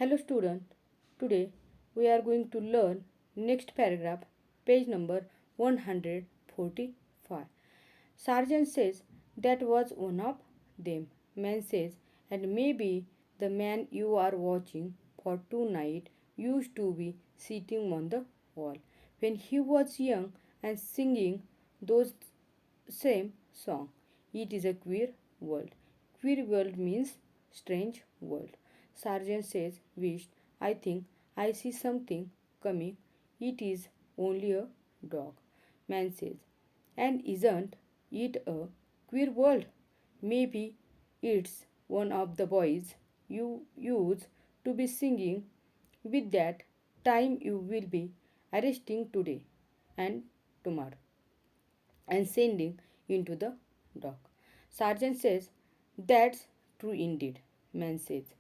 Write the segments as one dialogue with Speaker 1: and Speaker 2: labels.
Speaker 1: Hello student. Today we are going to learn next paragraph, page number 145. Sergeant says that was one of them. Man says, and maybe the man you are watching for tonight used to be sitting on the wall when he was young and singing those same song. It is a queer world. Queer world means strange world. Sergeant says, wished, I think I see something coming. It is only a dog. Man says, and isn't it a queer world? Maybe it's one of the boys you used to be singing with that time you will be arresting today and tomorrow and sending into the dock. Sergeant says, that's true indeed, man says.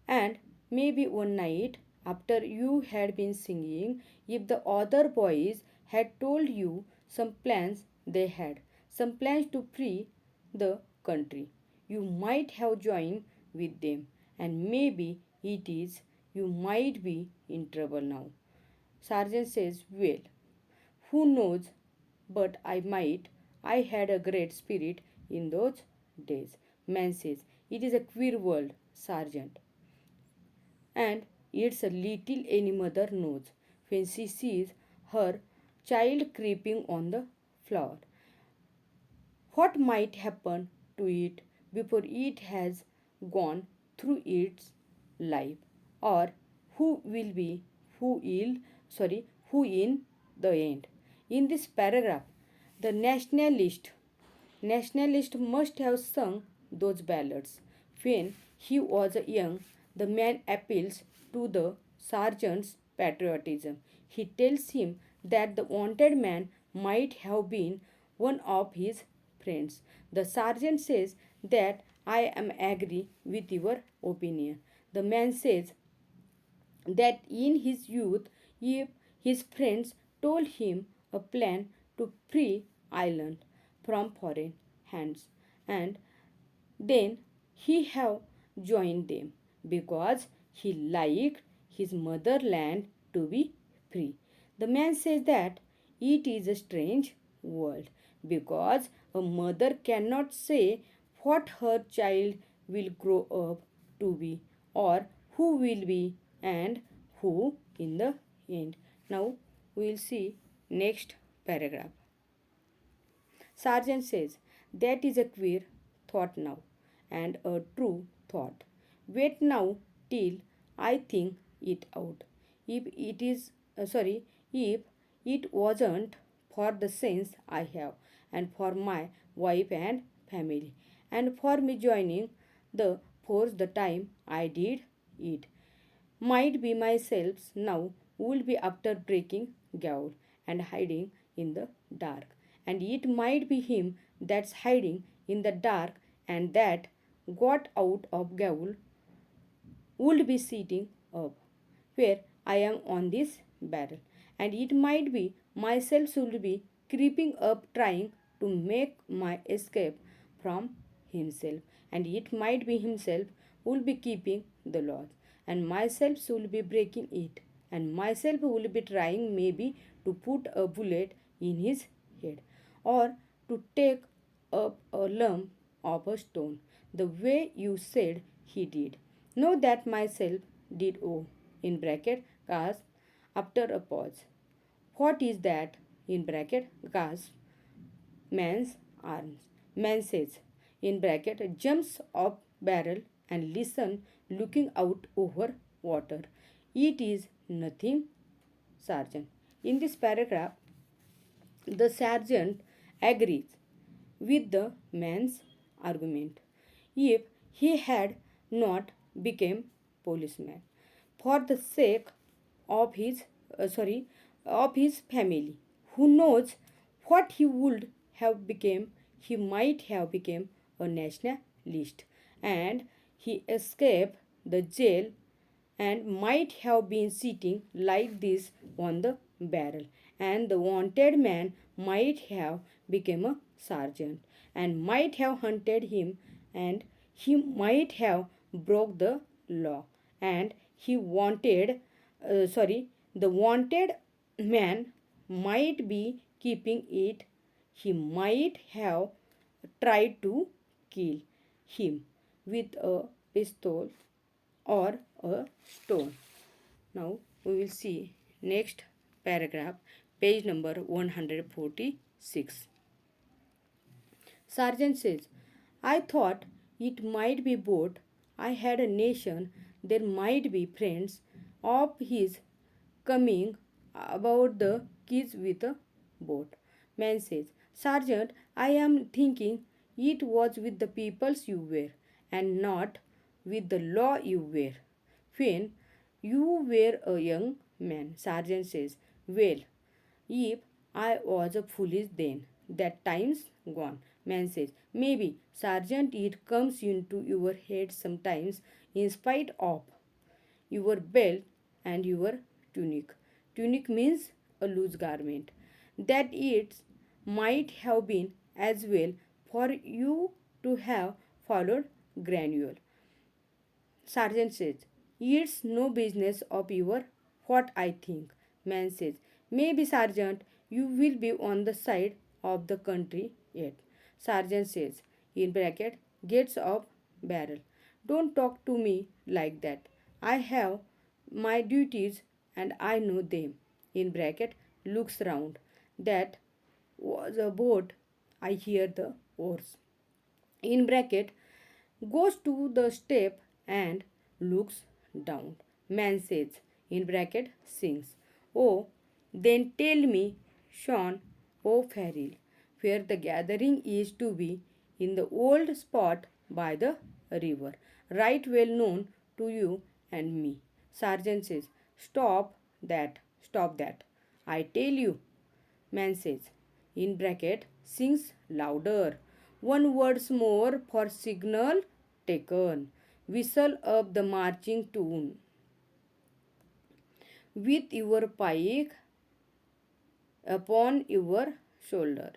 Speaker 1: And maybe one night after you had been singing, if the other boys had told you some plans they had, some plans to free the country, you might have joined with them, and maybe it is you might be in trouble now. Sergeant says, well, who knows, but I might. I had a great spirit in those days. Man says, it is a queer world, Sergeant. And it's a little any mother knows when she sees her child creeping on the floor. What might happen to it before it has gone through its life, or who will be who will who in the end. In this paragraph, the nationalist must have sung those ballads. When he was young, the man appeals to the sergeant's patriotism. He tells him that the wanted man might have been one of his friends. The sergeant says that I am agree with your opinion. The man says that in his youth, if his friends told him a plan to free Ireland from foreign hands, and then he have joined them because he liked his motherland to be free. The man says that it is a strange world because a mother cannot say what her child will grow up to be or who will be and who in the end. Now we will see next paragraph. Sergeant says, that is a queer thought now, and a true thought. Wait now till I think it out. If it is, if it wasn't for the sense I have, and for my wife and family, and for me joining the force the time I did it, might be myself now would be after breaking Gaul and hiding in the dark. And it might be him that's hiding in the dark and that got out of Gaul would be sitting up where I am on this barrel. And it might be myself should be creeping up trying to make my escape from himself. And it might be himself will be keeping the laws. And myself should be breaking it. And myself will be trying maybe to put a bullet in his head or to take up a lump of a stone the way you said he did. Know that myself did in bracket gasp after a pause. What is that in bracket gasp? Man's arms. Man says in bracket jumps up barrel and listen looking out over water. It is nothing, sergeant. In this paragraph, the sergeant agrees with the man's argument. If he had not become policeman for the sake of his of his family, who knows what he would have become? He might have become a nationalist, and he escaped the jail and might have been sitting like this on the barrel, and the wanted man might have become a sergeant and might have hunted him, and he might have broke the law and he wanted, the wanted man might be keeping it. He might have tried to kill him with a pistol or a stone. Now we will see next paragraph, page number 146. Sergeant says, I thought it might be boat. I had a nation, there might be friends of his coming about the kids with a boat. Man says, Sergeant, I am thinking it was with the peoples you were, and not with the law you were. When you were a young man, Sergeant says, well, if I was a foolish then, that time's gone. Man says, maybe, Sergeant, it comes into your head sometimes in spite of your belt and your tunic. Tunic means a loose garment. That it might have been as well for you to have followed Granuel. Sergeant says, it's no business of your what I think. Man says, maybe Sergeant, you will be on the side of the country yet. Sergeant says, in bracket, gets of barrel. Don't talk to me like that. I have my duties and I know them. In bracket, looks round. That was a boat. I hear the oars. In bracket, goes to the step and looks down. Man says, in bracket, sings. Oh, then tell me, Sean O'Farrell, where the gathering is to be in the old spot by the river, right well known to you and me. Sergeant says, stop that. I tell you, Man says, in bracket, sings louder. One words more for signal taken. Whistle up the marching tune. With your pike upon your shoulder.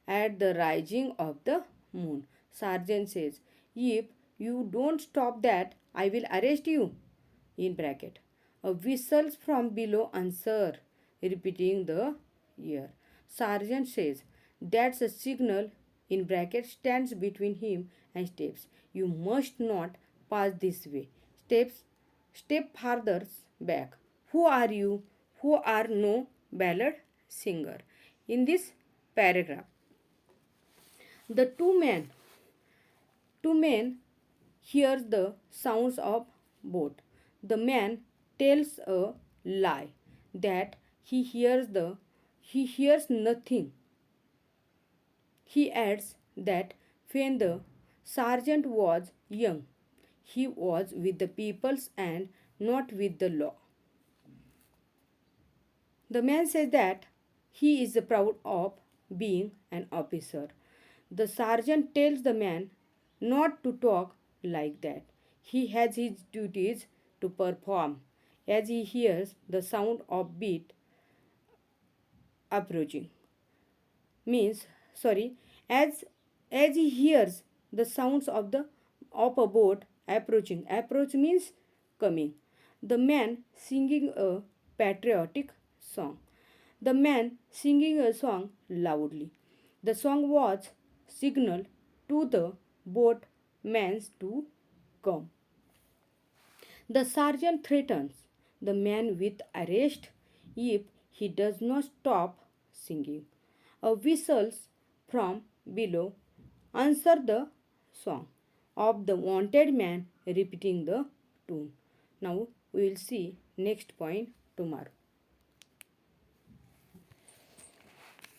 Speaker 1: At the rising of the moon. Sergeant says, if you don't stop that, I will arrest you. In bracket. A whistle from below answer, repeating the year. Sergeant says, that's a signal. In bracket stands between him and steps. You must not pass this way. Step farther back. Who are you? Who are no ballad singer? In this paragraph, the two men hears the sounds of boat. The man tells a lie that he hears nothing. He adds that when the sergeant was young, he was with the peoples and not with the law. The man says that he is proud of being an officer. The sergeant tells the man not to talk like that. He has his duties to perform. As he hears the sound of beat approaching, means sorry, as he hears the sounds of a boat approaching. Approach means coming. The man singing a patriotic song. The man singing a song loudly. The song was signal to the boatman to come. The sergeant threatens the man with arrest if he does not stop singing. A whistles from below answer the song of the wanted man repeating the tune. Now we will see next point tomorrow.